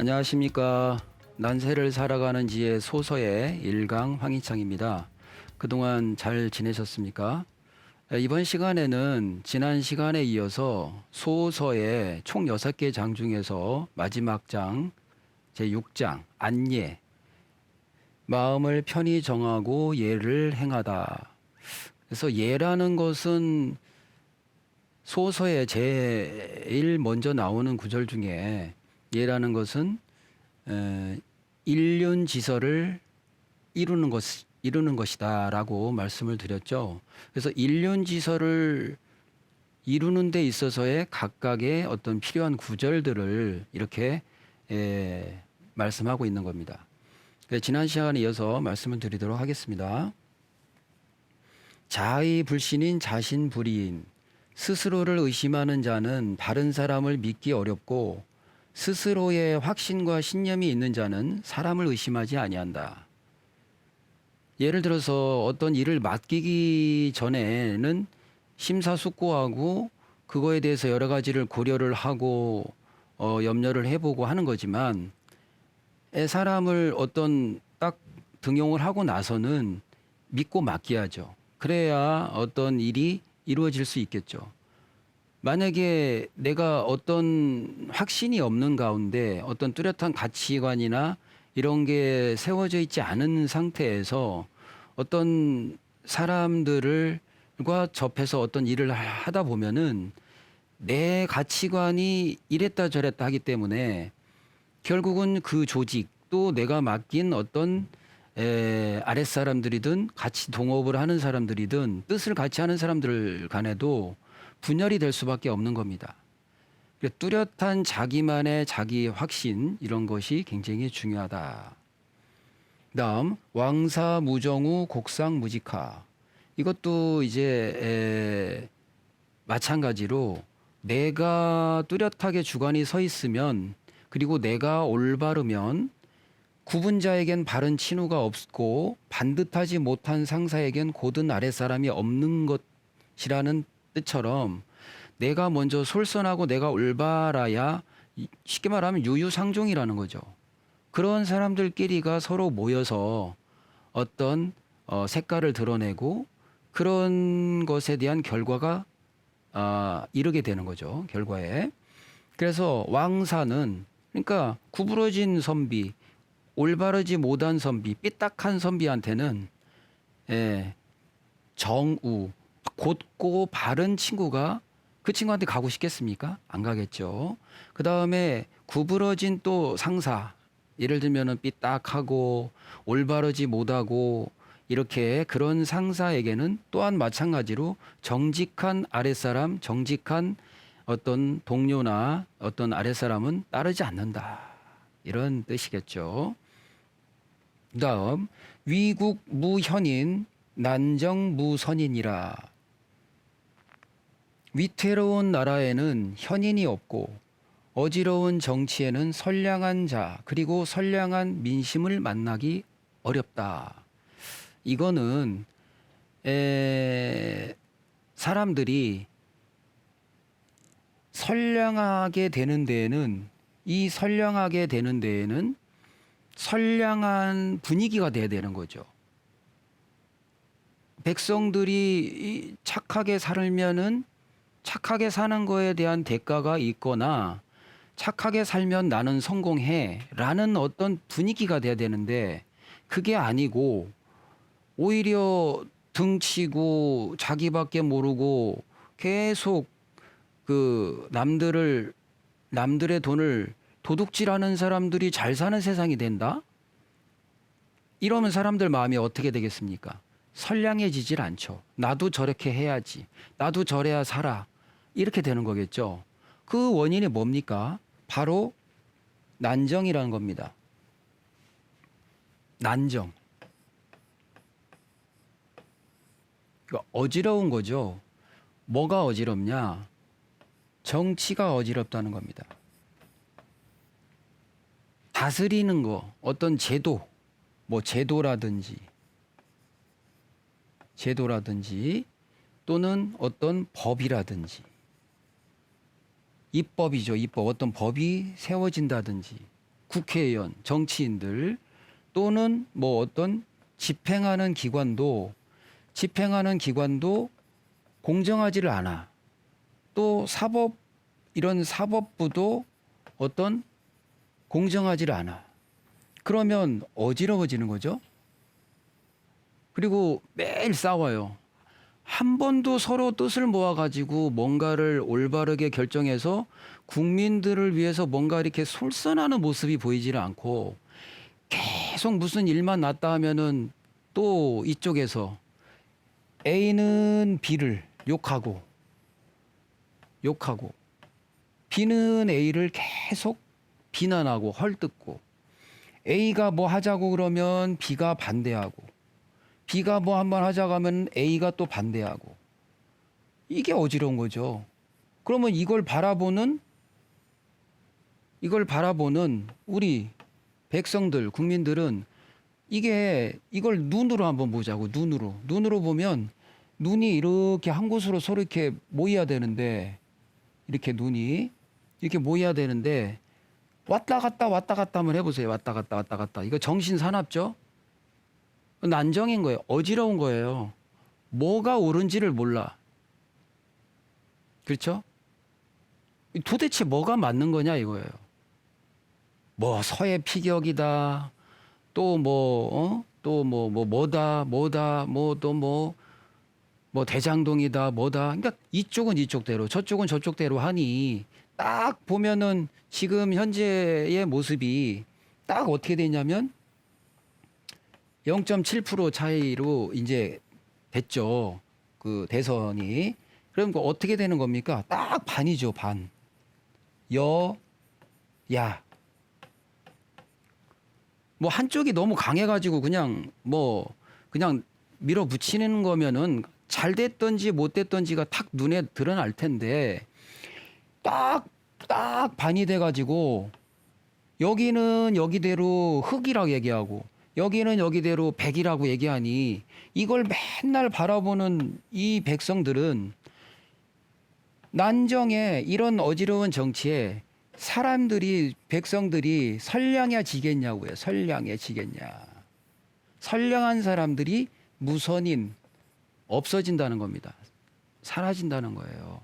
안녕하십니까. 난세를 살아가는 지의 소서의 일강 황희창입니다. 그동안 잘 지내셨습니까? 이번 시간에는 지난 시간에 이어서 소서의 총 6개 장 중에서 마지막 장 제6장 안예, 마음을 편히 정하고 예를 행하다. 그래서 예라는 것은 소서에 제일 먼저 나오는 구절 중에 예라는 것은 일륜지서를 이루는 것이다라고 말씀을 드렸죠. 그래서 일륜지서를 이루는 데 있어서의 각각의 어떤 필요한 구절들을 이렇게 말씀하고 있는 겁니다. 지난 시간에 이어서 말씀을 드리도록 하겠습니다. 자의 불신인 자신 불이인 스스로를 의심하는 자는 다른 사람을 믿기 어렵고 스스로의 확신과 신념이 있는 자는 사람을 의심하지 아니한다. 예를 들어서 어떤 일을 맡기기 전에는 심사숙고하고 그거에 대해서 여러 가지를 고려를 하고 염려를 해보고 하는 거지만 사람을 어떤 딱 등용을 하고 나서는 믿고 맡겨야죠. 그래야 어떤 일이 이루어질 수 있겠죠. 만약에 내가 어떤 확신이 없는 가운데 어떤 뚜렷한 가치관이나 이런 게 세워져 있지 않은 상태에서 어떤 사람들과 접해서 어떤 일을 하다 보면은 내 가치관이 이랬다 저랬다 하기 때문에 결국은 그 조직 또 내가 맡긴 어떤 아랫사람들이든 같이 동업을 하는 사람들이든 뜻을 같이 하는 사람들 간에도 분열이 될 수밖에 없는 겁니다. 뚜렷한 자기만의 자기 확신 이런 것이 굉장히 중요하다. 다음 왕사무정우 곡상무직하. 이것도 이제 마찬가지로 내가 뚜렷하게 주관이 서 있으면 그리고 내가 올바르면 구분자에겐 바른 친후가 없고 반듯하지 못한 상사에겐 고든 아랫사람이 없는 것이라는 뜻처럼 내가 먼저 솔선하고 내가 올바라야 쉽게 말하면 유유상종이라는 거죠. 그런 사람들끼리가 서로 모여서 어떤 색깔을 드러내고 그런 것에 대한 결과가 이르게 되는 거죠. 결과에. 그래서 왕사는 그러니까 구부러진 선비, 올바르지 못한 선비, 삐딱한 선비한테는 정우, 곧고 바른 친구가 그 친구한테 가고 싶겠습니까? 안 가겠죠. 그 다음에 구부러진 또 상사, 예를 들면은 삐딱하고 올바르지 못하고 이렇게 그런 상사에게는 또한 마찬가지로 정직한 아랫사람, 정직한 어떤 동료나 어떤 아랫사람은 따르지 않는다. 이런 뜻이겠죠. 다음 위국 무현인 난정 무선인이라. 위태로운 나라에는 현인이 없고 어지러운 정치에는 선량한 자 그리고 선량한 민심을 만나기 어렵다. 이거는 사람들이 선량하게 되는 데에는 선량한 분위기가 돼야 되는 거죠. 백성들이 착하게 살면은 착하게 사는 거에 대한 대가가 있거나 착하게 살면 나는 성공해 라는 어떤 분위기가 돼야 되는데 그게 아니고 오히려 등치고 자기밖에 모르고 계속 그 남들의 돈을 도둑질하는 사람들이 잘 사는 세상이 된다? 이러면 사람들 마음이 어떻게 되겠습니까? 선량해지질 않죠. 나도 저렇게 해야지. 나도 저래야 살아. 이렇게 되는 거겠죠. 그 원인이 뭡니까? 바로 난정이라는 겁니다. 난정. 그러니까 어지러운 거죠. 뭐가 어지럽냐? 정치가 어지럽다는 겁니다. 다스리는 거, 어떤 제도, 뭐 제도라든지 또는 어떤 법이라든지 입법이죠. 입법. 어떤 법이 세워진다든지 국회의원, 정치인들 또는 뭐 어떤 집행하는 기관도 공정하지를 않아. 또 이런 사법부도 어떤 공정하지를 않아. 그러면 어지러워지는 거죠. 그리고 매일 싸워요. 한 번도 서로 뜻을 모아가지고 뭔가를 올바르게 결정해서 국민들을 위해서 뭔가 이렇게 솔선하는 모습이 보이지를 않고 계속 무슨 일만 났다 하면은 또 이쪽에서 A는 B를 욕하고 B는 A를 계속 비난하고 헐뜯고 A가 뭐 하자고 그러면 B가 반대하고 B가 뭐 한번 하자고 하면 A가 또 반대하고 이게 어지러운 거죠. 그러면 이걸 바라보는 우리 백성들, 국민들은 이걸 눈으로 한번 보자고, 눈으로 보면 눈이 이렇게 한 곳으로 서로 이렇게 모여야 되는데 이렇게 눈이 이렇게 모여야 되는데 왔다 갔다 한번 해보세요. 왔다 갔다. 이거 정신 사납죠? 난정인 거예요. 어지러운 거예요. 뭐가 옳은지를 몰라. 그렇죠? 도대체 뭐가 맞는 거냐 이거예요. 뭐 서해 피격이다. 또 뭐 대장동이다 뭐다. 그러니까 이쪽은 이쪽대로 저쪽은 저쪽대로 하니 딱 보면은 지금 현재의 모습이 딱 어떻게 되냐면 0.7% 차이로 이제 됐죠. 그 대선이. 그럼 어떻게 되는 겁니까? 딱 반이죠, 반. 야. 뭐 한쪽이 너무 강해가지고 그냥 밀어붙이는 거면은 잘 됐던지 못 됐던지가 탁 눈에 드러날 텐데 딱 반이 돼가지고 여기는 여기대로 흑이라고 얘기하고 여기는 여기대로 백이라고 얘기하니 이걸 맨날 바라보는 이 백성들은 난정에 이런 어지러운 정치에 백성들이 선량해지겠냐고요. 선량해지겠냐. 선량한 사람들이 무선인 없어진다는 겁니다. 사라진다는 거예요.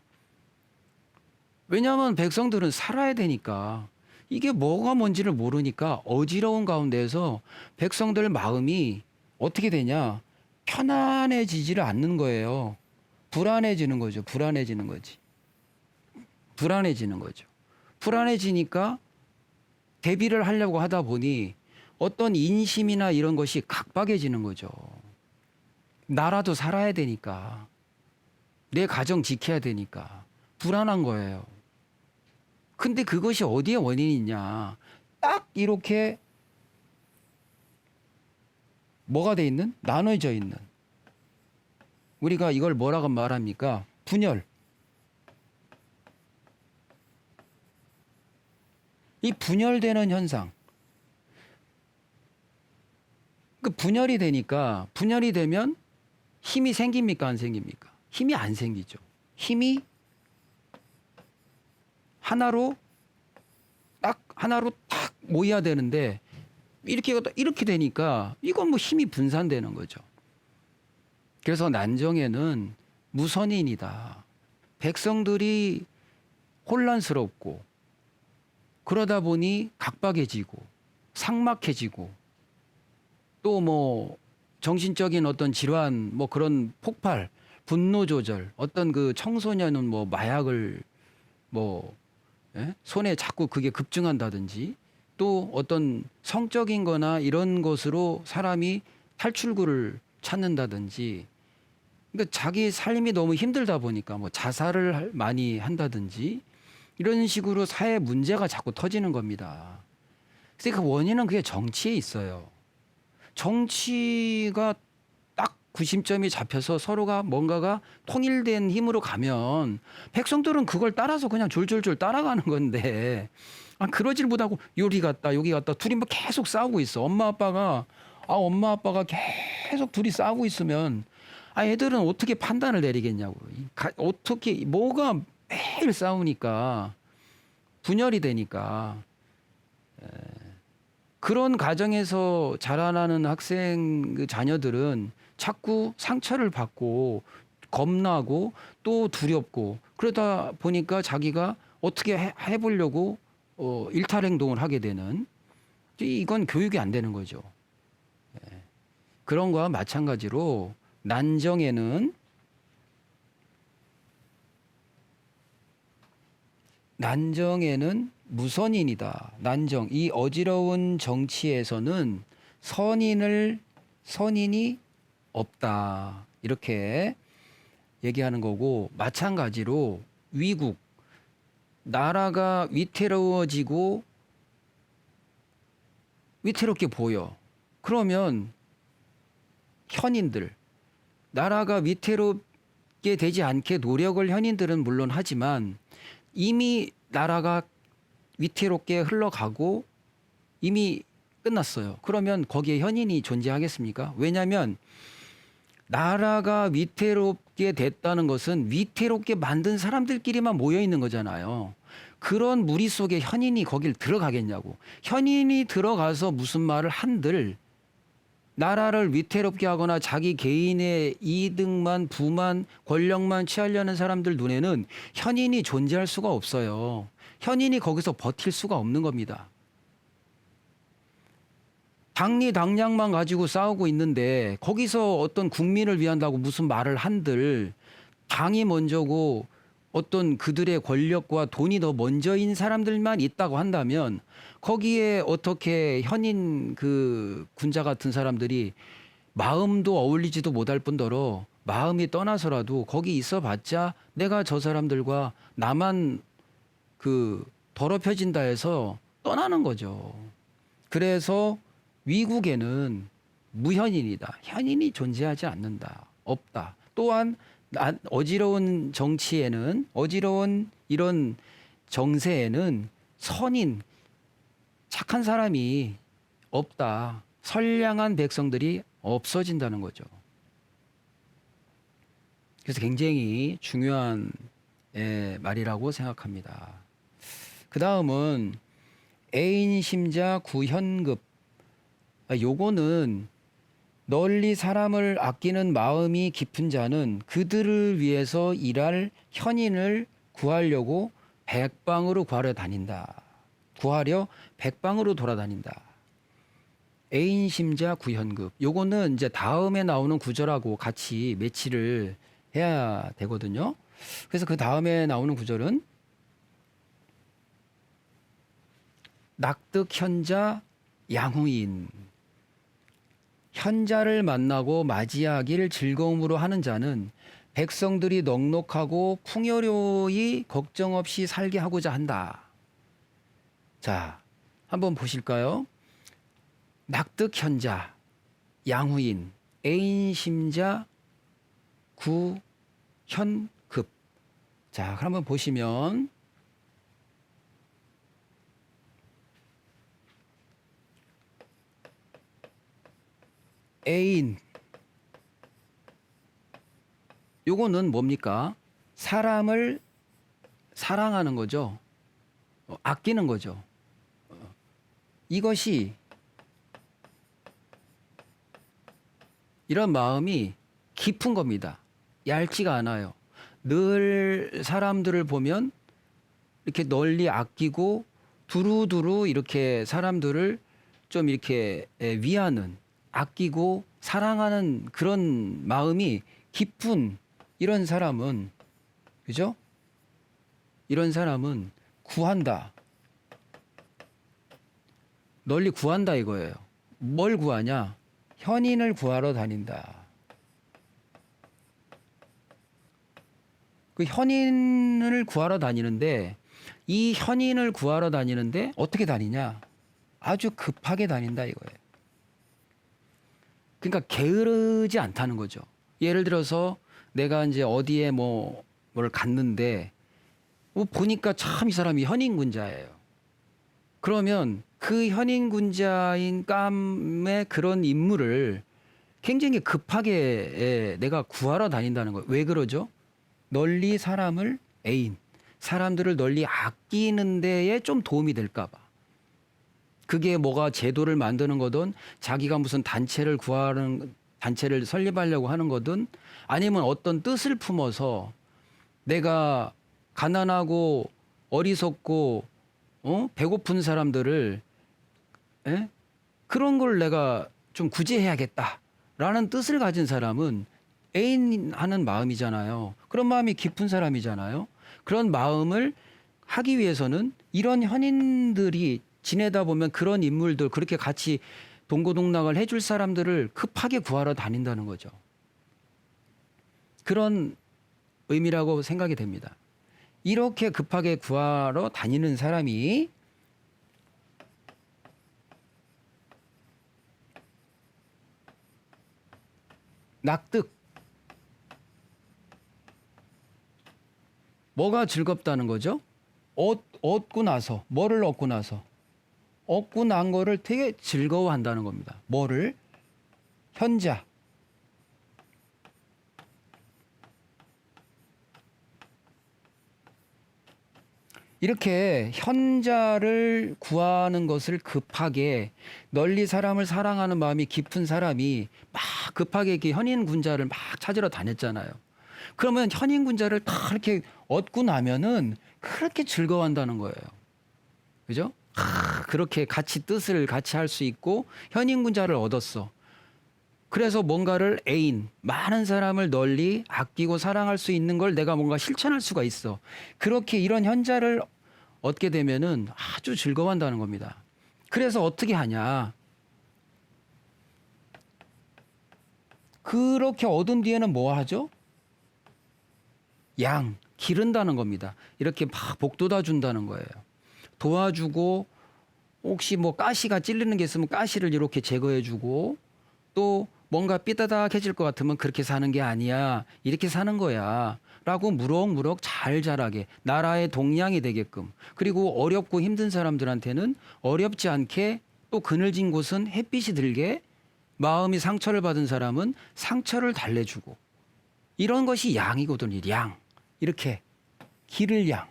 왜냐하면 백성들은 살아야 되니까 이게 뭐가 뭔지를 모르니까 어지러운 가운데에서 백성들 마음이 어떻게 되냐. 편안해지지를 않는 거예요. 불안해지는 거죠. 불안해지는 거죠. 불안해지니까 대비를 하려고 하다 보니 어떤 인심이나 이런 것이 각박해지는 거죠. 나라도 살아야 되니까 내 가정 지켜야 되니까 불안한 거예요. 근데 그것이 어디에 원인이 있냐. 딱 이렇게 뭐가 돼 있는? 나눠져 있는. 우리가 이걸 뭐라고 말합니까? 분열. 이 분열되는 현상. 그 분열이 되면 힘이 생깁니까? 안 생깁니까? 힘이 안 생기죠. 힘이 하나로 딱 모여야 되는데 이렇게 되니까 이건 뭐 힘이 분산되는 거죠. 그래서 난정에는 무선인이다. 백성들이 혼란스럽고 그러다 보니 각박해지고 삭막해지고 또 뭐 정신적인 어떤 질환 뭐 그런 폭발, 분노 조절, 어떤 그 청소년은 뭐 마약을 손에 자꾸 그게 급증한다든지 또 어떤 성적인 거나 이런 것으로 사람이 탈출구를 찾는다든지 그러니까 자기 삶이 너무 힘들다 보니까 뭐 자살을 많이 한다든지 이런 식으로 사회 문제가 자꾸 터지는 겁니다. 그래서 그 원인은 그게 정치에 있어요. 정치가 딱 구심점이 잡혀서 서로가 뭔가가 통일된 힘으로 가면 백성들은 그걸 따라서 그냥 졸졸졸 따라가는 건데 그러질 못하고 여기 갔다 둘이 뭐 계속 싸우고 있어. 엄마 아빠가 계속 둘이 싸우고 있으면 애들은 어떻게 판단을 내리겠냐고. 어떻게 뭐가 매일 싸우니까 분열이 되니까 그런 가정에서 자라나는 학생 그 자녀들은 자꾸 상처를 받고 겁나고 또 두렵고 그러다 보니까 자기가 어떻게 해보려고 일탈 행동을 하게 되는 이건 교육이 안 되는 거죠. 그런 거와 마찬가지로 난정에는 무선인이다. 난정. 이 어지러운 정치에서는 선인이 없다. 이렇게 얘기하는 거고, 마찬가지로 위국. 나라가 위태롭게 보여. 그러면 현인들, 나라가 위태롭게 되지 않게 노력을 현인들은 물론 하지만 이미 나라가 위태롭게 흘러가고 이미 끝났어요. 그러면 거기에 현인이 존재하겠습니까? 왜냐하면 나라가 위태롭게 됐다는 것은 위태롭게 만든 사람들끼리만 모여 있는 거잖아요. 그런 무리 속에 현인이 거길 들어가겠냐고. 현인이 들어가서 무슨 말을 한들 나라를 위태롭게 하거나 자기 개인의 이득만, 부만, 권력만 취하려는 사람들 눈에는 현인이 존재할 수가 없어요. 현인이 거기서 버틸 수가 없는 겁니다. 당리당략만 가지고 싸우고 있는데 거기서 어떤 국민을 위한다고 무슨 말을 한들 당이 먼저고 어떤 그들의 권력과 돈이 더 먼저인 사람들만 있다고 한다면 거기에 어떻게 현인 그 군자 같은 사람들이 마음도 어울리지도 못할 뿐더러 마음이 떠나서라도 거기 있어봤자 내가 저 사람들과 나만 그 더럽혀진다 해서 떠나는 거죠. 그래서 위국에는 무현인이다. 현인이 존재하지 않는다. 없다. 또한 어지러운 정치에는 어지러운 이런 정세에는 선인 착한 사람이 없다. 선량한 백성들이 없어진다는 거죠. 그래서 굉장히 중요한 말이라고 생각합니다. 그 다음은 애인심자 구현급. 요거는 널리 사람을 아끼는 마음이 깊은 자는 그들을 위해서 일할 현인을 구하려고 백방으로 구하려 백방으로 돌아다닌다. 애인심자 구현급. 요거는 이제 다음에 나오는 구절하고 같이 매치를 해야 되거든요. 그래서 그 다음에 나오는 구절은 낙득현자 양후인. 현자를 만나고 맞이하길 즐거움으로 하는 자는 백성들이 넉넉하고 풍요로이 걱정 없이 살게 하고자 한다. 자, 한번 보실까요? 낙득현자, 양후인, 애인심자, 구현급. 자, 그럼 한번 보시면 애인 요거는 뭡니까? 사람을 사랑하는 거죠. 아끼는 거죠. 이것이 이런 마음이 깊은 겁니다. 얇지가 않아요. 늘 사람들을 보면 이렇게 널리 아끼고 두루두루 이렇게 사람들을 좀 이렇게 위하는 아끼고 사랑하는 그런 마음이 깊은 이런 사람은 그죠? 이런 사람은 구한다. 널리 구한다 이거예요. 뭘 구하냐? 현인을 구하러 다닌다. 그 현인을 구하러 다니는데 이 현인을 구하러 다니는데 어떻게 다니냐? 아주 급하게 다닌다 이거예요. 그러니까 게으르지 않다는 거죠. 예를 들어서 내가 이제 어디에 뭘 갔는데 보니까 참 이 사람이 현인군자예요. 그러면 그 현인군자인 깜의 그런 인물을 굉장히 급하게 내가 구하러 다닌다는 거예요. 왜 그러죠? 널리 사람을 사람들을 널리 아끼는 데에 좀 도움이 될까 봐. 그게 뭐가 제도를 만드는 거든 자기가 무슨 단체를 설립하려고 하는 거든 아니면 어떤 뜻을 품어서 내가 가난하고 어리석고 배고픈 사람들을 그런 걸 내가 좀 구제해야겠다라는 뜻을 가진 사람은 애인하는 마음이잖아요. 그런 마음이 깊은 사람이잖아요. 그런 마음을 하기 위해서는 이런 현인들이 지내다 보면 그런 인물들 그렇게 같이 동고동락을 해줄 사람들을 급하게 구하러 다닌다는 거죠. 그런 의미라고 생각이 됩니다. 이렇게 급하게 구하러 다니는 사람이 낙득. 뭐가 즐겁다는 거죠? 얻고 나서, 뭐를 얻고 나서? 얻고 난 거를 되게 즐거워한다는 겁니다. 뭐를? 현자. 이렇게 현자를 구하는 것을 급하게 널리 사람을 사랑하는 마음이 깊은 사람이 막 급하게 이렇게 현인군자를 막 찾으러 다녔잖아요. 그러면 현인군자를 다 이렇게 얻고 나면은 그렇게 즐거워한다는 거예요. 그죠? 그렇게 뜻을 같이 할 수 있고 현인군자를 얻었어. 그래서 뭔가를 애인, 많은 사람을 널리 아끼고 사랑할 수 있는 걸 내가 뭔가 실천할 수가 있어. 그렇게 이런 현자를 얻게 되면은 아주 즐거워한다는 겁니다. 그래서 어떻게 하냐? 그렇게 얻은 뒤에는 뭐 하죠? 기른다는 겁니다. 이렇게 막 복돋아 준다는 거예요. 도와주고 혹시 뭐 가시가 찔리는 게 있으면 가시를 이렇게 제거해 주고 또 뭔가 삐딱해질 것 같으면 그렇게 사는 게 아니야. 이렇게 사는 거야. 라고 무럭무럭 잘 자라게 나라의 동량이 되게끔 그리고 어렵고 힘든 사람들한테는 어렵지 않게 또 그늘진 곳은 햇빛이 들게 마음이 상처를 받은 사람은 상처를 달래주고 이런 것이 양이거든요. 양. 이렇게 기를 양.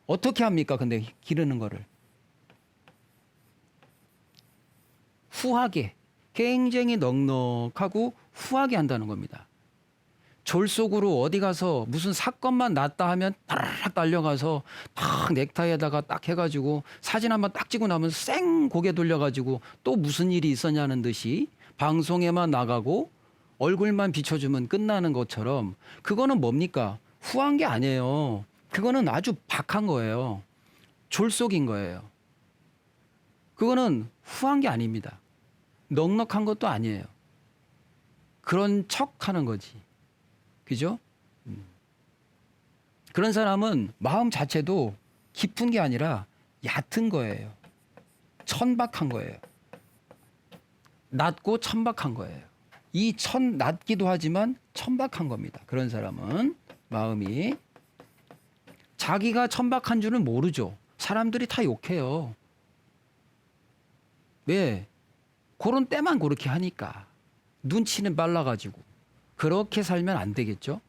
어떻게 합니까? 근데 기르는 거를. 후하게 굉장히 넉넉하고 후하게 한다는 겁니다. 졸 속으로 어디 가서 무슨 사건만 났다 하면 따라락 달려가서 딱 넥타이에다가 딱 해가지고 사진 한번 딱 찍고 나면 쌩 고개 돌려가지고 또 무슨 일이 있었냐는 듯이 방송에만 나가고 얼굴만 비춰주면 끝나는 것처럼 그거는 뭡니까? 후한 게 아니에요. 그거는 아주 박한 거예요. 졸속인 거예요. 그거는 후한 게 아닙니다. 넉넉한 것도 아니에요. 그런 척 하는 거지. 그죠? 그런 사람은 마음 자체도 깊은 게 아니라 얕은 거예요. 천박한 거예요. 낮고 천박한 거예요. 낮기도 하지만 천박한 겁니다. 그런 사람은 마음이 자기가 천박한 줄은 모르죠. 사람들이 다 욕해요. 왜? 그런 때만 그렇게 하니까. 눈치는 빨라가지고. 그렇게 살면 안 되겠죠.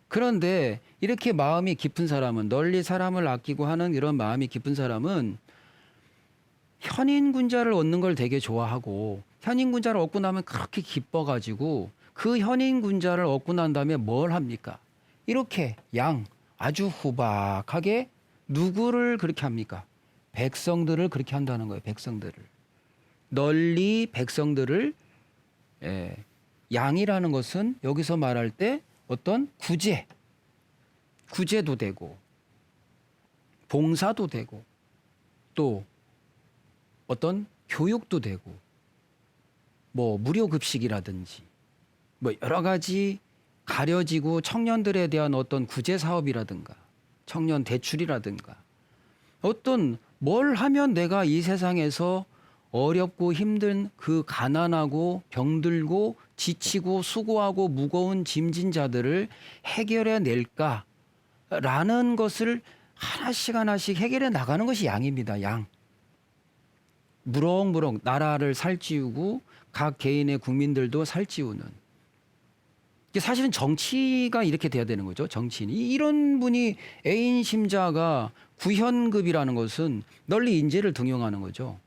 그런데 이렇게 마음이 깊은 사람은 널리 사람을 아끼고 하는 이런 마음이 깊은 사람은 현인군자를 얻는 걸 되게 좋아하고 현인군자를 얻고 나면 그렇게 기뻐가지고 그 현인군자를 얻고 난 다음에 뭘 합니까? 이렇게 아주 후박하게 누구를 그렇게 합니까? 백성들을 그렇게 한다는 거예요. 백성들을. 널리 백성들을 양이라는 것은 여기서 말할 때 어떤 구제도 되고 봉사도 되고 또 어떤 교육도 되고 뭐 무료급식이라든지 뭐 여러 가지 가려지고 청년들에 대한 어떤 구제 사업이라든가 청년 대출이라든가 어떤 뭘 하면 내가 이 세상에서 어렵고 힘든 그 가난하고 병들고 지치고 수고하고 무거운 짐진 자들을 해결해 낼까라는 것을 하나씩 해결해 나가는 것이 양입니다. 양. 무럭무럭 나라를 살찌우고 각 개인의 국민들도 살찌우는. 이게 사실은 정치가 이렇게 돼야 되는 거죠. 정치인이. 이런 분이 애인심자가 구현급이라는 것은 널리 인재를 등용하는 거죠.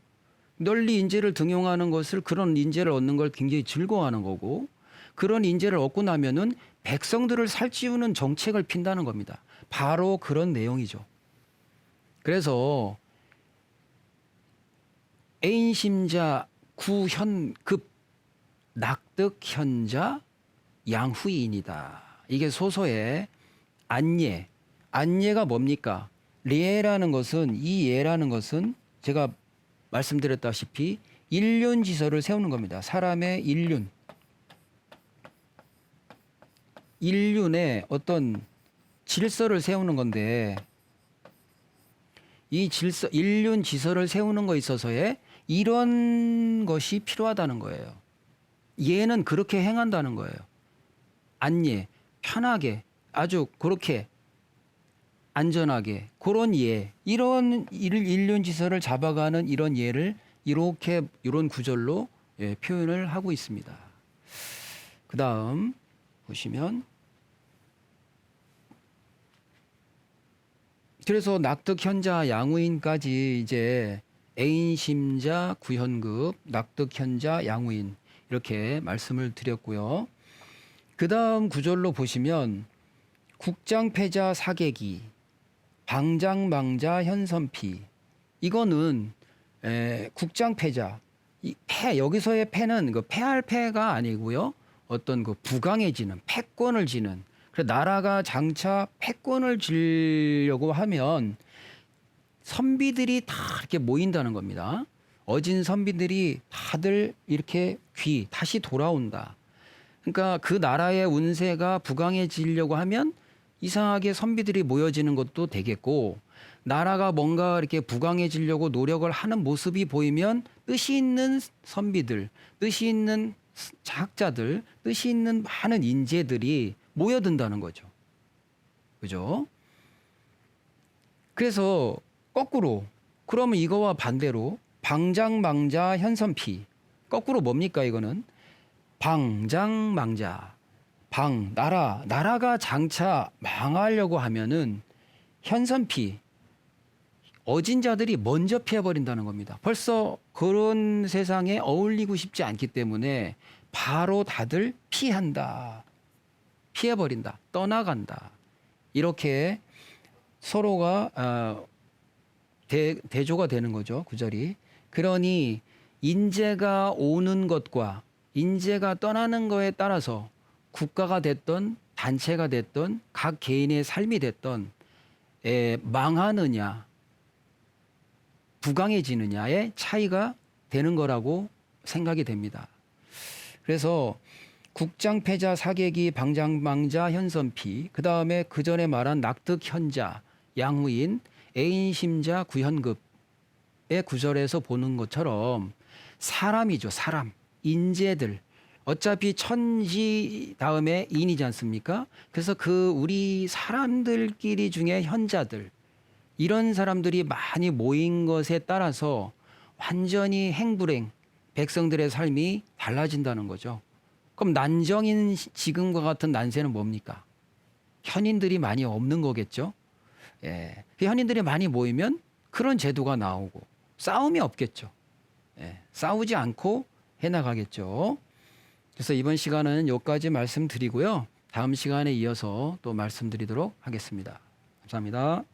널리 인재를 등용하는 것을 그런 인재를 얻는 걸 굉장히 즐거워하는 거고 그런 인재를 얻고 나면은 백성들을 살찌우는 정책을 핀다는 겁니다. 바로 그런 내용이죠. 그래서 애인심자 구현급 낙득현자 양후이인이다. 이게 소서의 안예. 안예가 뭡니까? 예라는 것은 이 예라는 것은 제가 말씀드렸다시피 일륜지서를 세우는 겁니다. 사람의 일륜. 일륜의 어떤 질서를 세우는 건데 이 질서, 일륜지서를 세우는 거에 있어서의 이런 것이 필요하다는 거예요. 예는 그렇게 행한다는 거예요. 안예, 편하게, 아주 그렇게 안전하게 그런 예, 이런 일륜지서를 잡아가는 이런 예를 이렇게 이런 구절로 표현을 하고 있습니다. 그 다음 보시면 그래서 낙득현자 양우인까지 이제 애인심자 구현급 낙득현자 양우인 이렇게 말씀을 드렸고요. 그 다음 구절로 보시면 국장패자 사객이 방장망자 현선피 이거는 국장패자 이 패 여기서의 패는 그 패할 패가 아니고요. 어떤 그 부강해지는 패권을 지는 그래서 나라가 장차 패권을 지려고 하면 선비들이 다 이렇게 모인다는 겁니다. 어진 선비들이 다들 이렇게 다시 돌아온다. 그러니까 그 나라의 운세가 부강해지려고 하면 이상하게 선비들이 모여지는 것도 되겠고 나라가 뭔가 이렇게 부강해지려고 노력을 하는 모습이 보이면 뜻이 있는 선비들, 뜻이 있는 학자들, 뜻이 있는 많은 인재들이 모여든다는 거죠. 그죠? 그래서 거꾸로 그러면 이거와 반대로 방장망자 현선피 거꾸로 뭡니까 이거는? 방장망자 나라가 장차 망하려고 하면은 현선피 어진 자들이 먼저 피해버린다는 겁니다. 벌써 그런 세상에 어울리고 싶지 않기 때문에 바로 다들 피해버린다, 떠나간다. 이렇게 서로가 대조가 되는 거죠. 구절이. 그러니 인재가 오는 것과 인재가 떠나는 거에 따라서 국가가 됐던 단체가 됐던 각 개인의 삶이 됐던 망하느냐 부강해지느냐의 차이가 되는 거라고 생각이 됩니다. 그래서 국장패자 사객이 방장망자 현선피 그 다음에 그 전에 말한 낙득현자 양후인 애인심자 구현급의 구절에서 보는 것처럼 사람이죠. 사람 인재들 어차피 천지 다음에 인이지 않습니까? 그래서 그 우리 사람들끼리 중에 현자들 이런 사람들이 많이 모인 것에 따라서 완전히 행불행 백성들의 삶이 달라진다는 거죠. 그럼 난정인 지금과 같은 난세는 뭡니까? 현인들이 많이 없는 거겠죠. 예. 그 현인들이 많이 모이면 그런 제도가 나오고 싸움이 없겠죠. 예. 싸우지 않고 해나가겠죠. 그래서 이번 시간은 여기까지 말씀드리고요. 다음 시간에 이어서 또 말씀드리도록 하겠습니다. 감사합니다.